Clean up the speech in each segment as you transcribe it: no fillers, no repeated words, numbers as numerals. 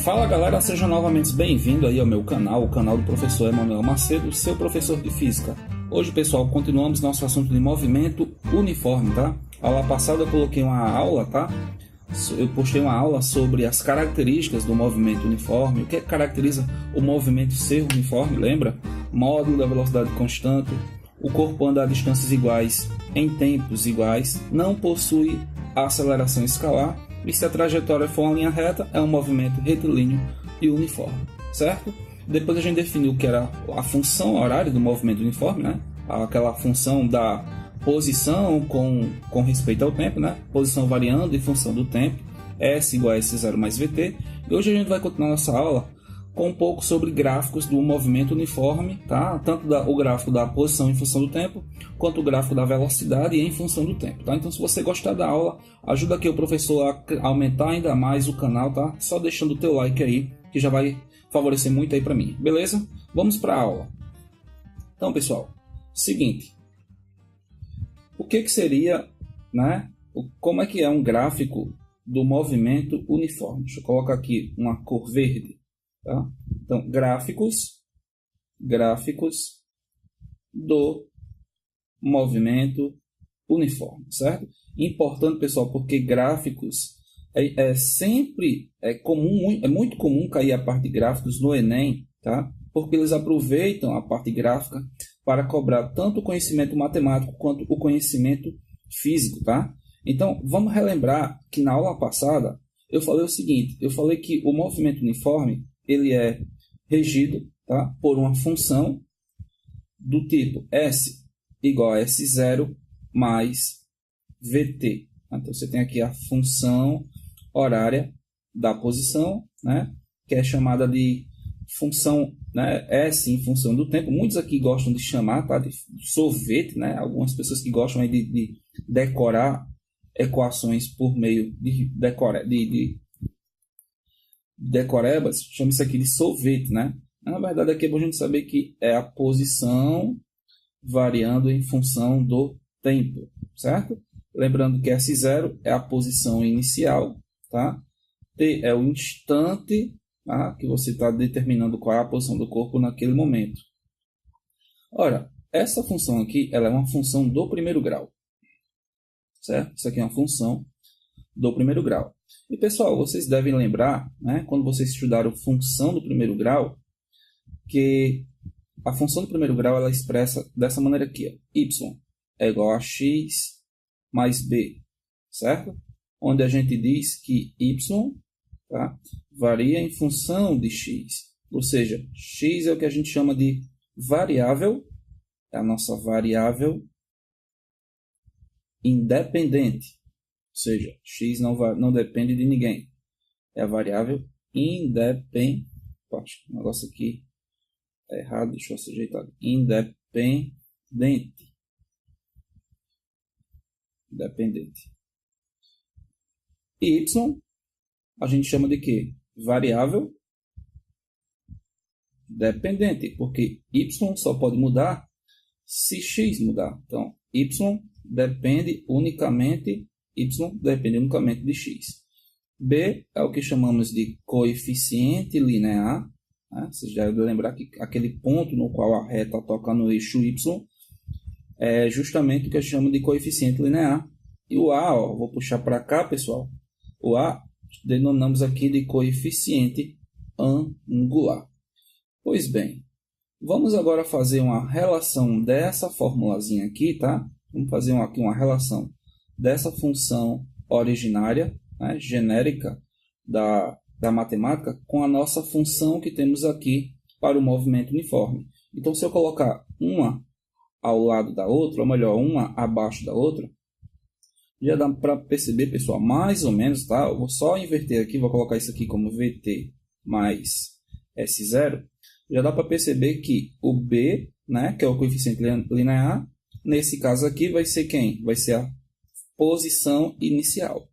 Fala galera, seja novamente bem-vindo aí ao meu canal, o canal do professor Emanuel Macedo, seu professor de Física. Hoje, pessoal, continuamos nosso assunto de movimento uniforme, tá? A aula passada eu coloquei uma aula, tá? Eu postei uma aula sobre as características do movimento uniforme, o que caracteriza o movimento ser uniforme, lembra? Módulo da velocidade constante, o corpo anda a distâncias iguais em tempos iguais, não possui aceleração escalar, e se a trajetória for uma linha reta, é um movimento retilíneo e uniforme, certo? Depois a gente definiu o que era a função horária do movimento uniforme, né? Aquela função da posição com respeito ao tempo, né? Posição variando em função do tempo, S igual a S0 mais VT. E hoje a gente vai continuar nossa aula com um pouco sobre gráficos do movimento uniforme, tá? Tanto o gráfico da posição em função do tempo, quanto o gráfico da velocidade em função do tempo, tá? Então, se você gostar da aula, ajuda aqui o professor a aumentar ainda mais o canal, tá? Só deixando o teu like aí, que já vai favorecer muito aí para mim, beleza? Vamos para a aula. Então, pessoal, seguinte, o que seria, né? Como é que é um gráfico do movimento uniforme? Deixa eu colocar aqui uma cor verde. Tá? Então, gráficos do movimento uniforme, certo? Importante, pessoal, porque gráficos é muito comum cair a parte de gráficos no Enem, tá? Porque eles aproveitam a parte gráfica para cobrar tanto o conhecimento matemático quanto o conhecimento físico, tá? Então, vamos relembrar que na aula passada eu falei o seguinte, eu falei que o movimento uniforme ele é regido, tá, por uma função do tipo S igual a S0 mais VT. Então, você tem aqui a função horária da posição, né, que é chamada de função, né, S em função do tempo. Muitos aqui gostam de chamar, tá, de sorvete, né, algumas pessoas que gostam aí de decorar equações por meio de decorebas, chama isso aqui de sorvete, né? Na verdade, aqui é bom a gente saber que é a posição variando em função do tempo, certo? Lembrando que S0 é a posição inicial, tá? T é o instante, tá? Que você está determinando qual é a posição do corpo naquele momento. Ora, essa função aqui, ela é uma função do primeiro grau, certo? Isso aqui é uma função do primeiro grau. E, pessoal, vocês devem lembrar, né, quando vocês estudaram função do primeiro grau, que a função do primeiro grau ela é expressa dessa maneira aqui. Ó. Y é igual a x mais b, certo? Onde a gente diz que y, tá, varia em função de x. Ou seja, x é o que a gente chama de variável, é a nossa variável independente. Ou seja, x não depende de ninguém. É a variável independente. O negócio aqui é errado, deixa eu ajeitar. Independente. Y, a gente chama de quê? Variável dependente, porque y só pode mudar se x mudar. Então, y depende unicamente de x. B é o que chamamos de coeficiente linear. Né? Vocês já devem lembrar que aquele ponto no qual a reta toca no eixo y é justamente o que a gente chama de coeficiente linear. E o A, ó, vou puxar para cá, pessoal. O A denominamos aqui de coeficiente angular. Pois bem, vamos agora fazer uma relação dessa formulazinha aqui, tá? Vamos fazer aqui uma relação dessa função originária, né, genérica da matemática, com a nossa função que temos aqui para o movimento uniforme. Então, se eu colocar uma ao lado da outra, ou melhor, uma abaixo da outra, já dá para perceber, pessoal, mais ou menos, tá? Eu vou só inverter aqui, vou colocar isso aqui como VT mais S0, já dá para perceber que o B, né, que é o coeficiente linear, nesse caso aqui vai ser quem? Vai ser a posição inicial,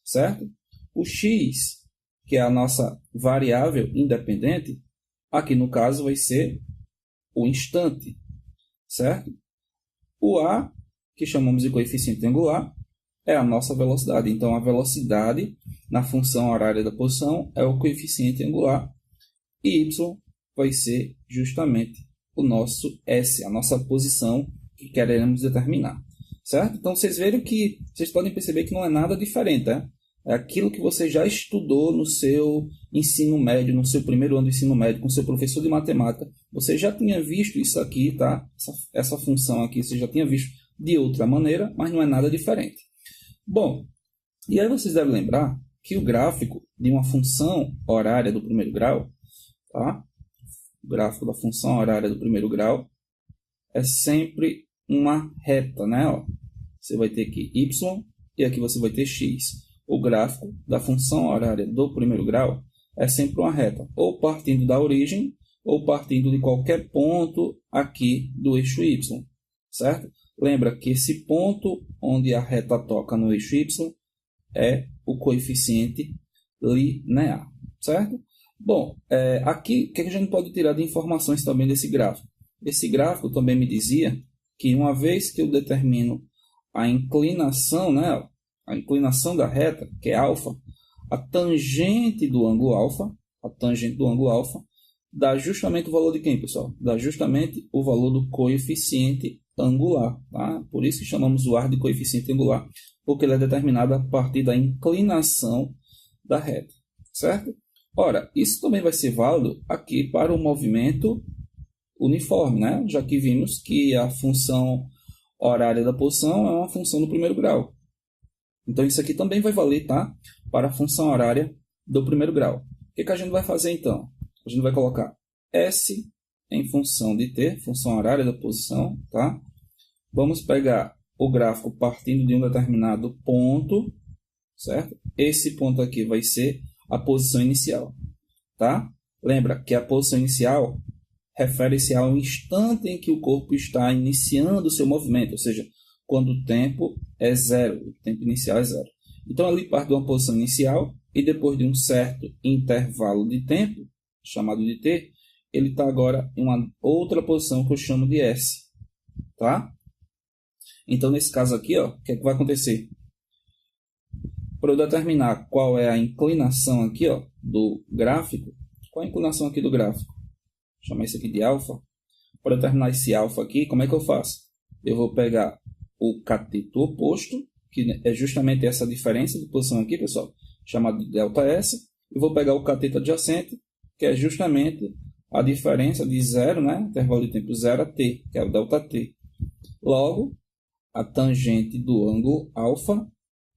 certo? O x, que é a nossa variável independente, aqui no caso vai ser o instante, certo? O a, que chamamos de coeficiente angular, é a nossa velocidade. Então, a velocidade na função horária da posição é o coeficiente angular e y vai ser justamente o nosso S, a nossa posição que queremos determinar, certo? Então, vocês viram que, vocês podem perceber que não é nada diferente, né? É aquilo que você já estudou no seu ensino médio, no seu primeiro ano de ensino médio, com seu professor de matemática. Você já tinha visto isso aqui, tá? Essa função aqui você já tinha visto de outra maneira, mas não é nada diferente. Bom, e aí vocês devem lembrar que o gráfico de uma função horária do primeiro grau, tá? O gráfico da função horária do primeiro grau é sempre uma reta, né? Ó, você vai ter aqui y e aqui você vai ter x. O gráfico da função horária do primeiro grau é sempre uma reta, ou partindo da origem, ou partindo de qualquer ponto aqui do eixo y, certo? Lembra que esse ponto onde a reta toca no eixo y é o coeficiente linear, certo? Bom, aqui, o que a gente pode tirar de informações também desse gráfico? Esse gráfico também me dizia que uma vez que eu determino a inclinação, né, a inclinação da reta, que é alfa, a tangente do ângulo alfa, dá justamente o valor de quem, pessoal? Dá justamente o valor do coeficiente angular, tá? Por isso que chamamos o ar de coeficiente angular, porque ele é determinado a partir da inclinação da reta, certo? Ora, isso também vai ser válido aqui para o movimento uniforme, né? Já que vimos que a função horária da posição é uma função do primeiro grau. Então, isso aqui também vai valer, tá? Para a função horária do primeiro grau. O que a gente vai fazer, então? A gente vai colocar S em função de t, função horária da posição, tá? Vamos pegar o gráfico partindo de um determinado ponto, certo? Esse ponto aqui vai ser a posição inicial, tá? Lembra que a posição inicial refere-se ao instante em que o corpo está iniciando o seu movimento, ou seja, quando o tempo é zero, o tempo inicial é zero. Então, ali parte de uma posição inicial e depois de um certo intervalo de tempo, chamado de t, ele está agora em uma outra posição que eu chamo de S, tá? Então, nesse caso aqui, ó, o que é que vai acontecer? Para eu determinar qual é a inclinação aqui, ó, do gráfico, qual é a inclinação aqui do gráfico? Vou chamar isso aqui de alfa. Para determinar esse alfa aqui, como é que eu faço? Eu vou pegar o cateto oposto, que é justamente essa diferença de posição aqui, pessoal, chamado de ΔS, e vou pegar o cateto adjacente, que é justamente a diferença de zero, né, intervalo de tempo 0 a t, que é o ΔT. Logo, a tangente do ângulo alfa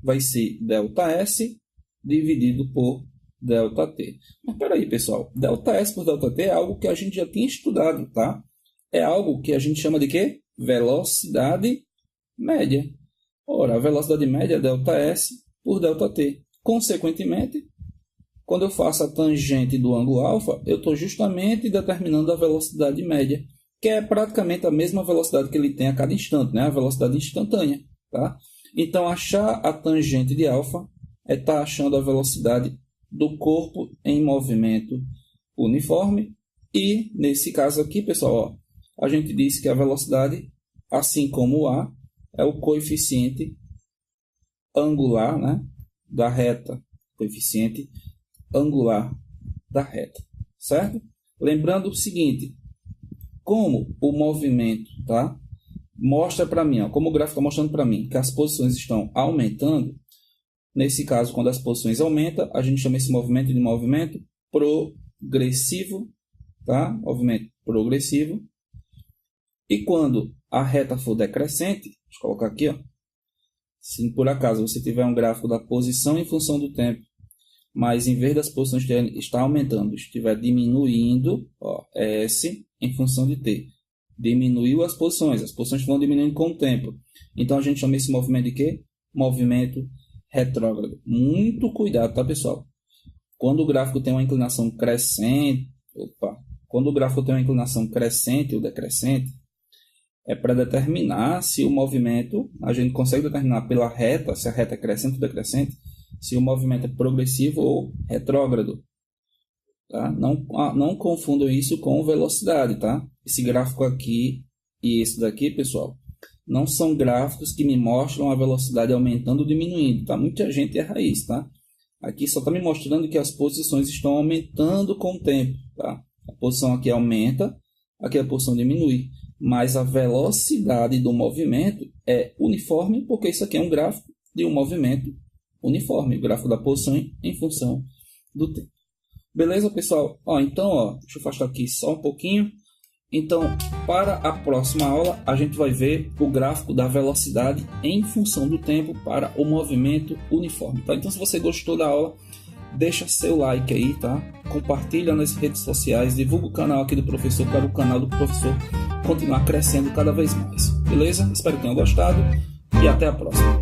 vai ser ΔS dividido por ΔT. Mas peraí, pessoal, ΔS por ΔT é algo que a gente já tinha estudado, tá? É algo que a gente chama de quê? Velocidade média. Ora, a velocidade média é ΔS por ΔT. Consequentemente, quando eu faço a tangente do ângulo alfa, eu estou justamente determinando a velocidade média, que é praticamente a mesma velocidade que ele tem a cada instante, né? A velocidade instantânea, tá? Então, achar a tangente de alfa é estar achando a velocidade do corpo em movimento uniforme. E, nesse caso aqui, pessoal, ó, a gente diz que a velocidade, assim como o A, é o coeficiente angular, né, da reta. Coeficiente angular da reta, certo? Lembrando o seguinte, como o movimento, tá, mostra para mim, ó, como o gráfico está mostrando para mim que as posições estão aumentando, nesse caso, quando as posições aumentam, a gente chama esse movimento de movimento progressivo, tá? Movimento progressivo. E quando a reta for decrescente, deixa eu colocar aqui, ó, se por acaso você tiver um gráfico da posição em função do tempo, mas em vez das posições estar aumentando, estiver diminuindo, ó, S em função de T. Diminuiu as posições vão diminuindo com o tempo. Então a gente chama esse movimento de quê? Movimento retrógrado. Muito cuidado, tá, pessoal? Quando o gráfico tem uma inclinação crescente, quando o gráfico tem uma inclinação crescente ou decrescente, é para determinar se o movimento, a gente consegue determinar pela reta, se a reta é crescente ou decrescente, se o movimento é progressivo ou retrógrado. Tá? Não confundam isso com velocidade, tá? Esse gráfico aqui e esse daqui, pessoal, Não são gráficos que me mostram a velocidade aumentando ou diminuindo, tá? Muita gente erra isso, tá? Aqui só está me mostrando que as posições estão aumentando com o tempo, tá? A posição aqui aumenta, aqui a posição diminui. Mas a velocidade do movimento é uniforme, porque isso aqui é um gráfico de um movimento uniforme, o gráfico da posição em função do tempo. Beleza, pessoal? Então, deixa eu afastar aqui só um pouquinho. Então, para a próxima aula, a gente vai ver o gráfico da velocidade em função do tempo para o movimento uniforme, tá? Então, se você gostou da aula, deixa seu like aí, tá? Compartilha nas redes sociais, divulga o canal aqui do professor para o canal do professor continuar crescendo cada vez mais. Beleza? Espero que tenham gostado e até a próxima.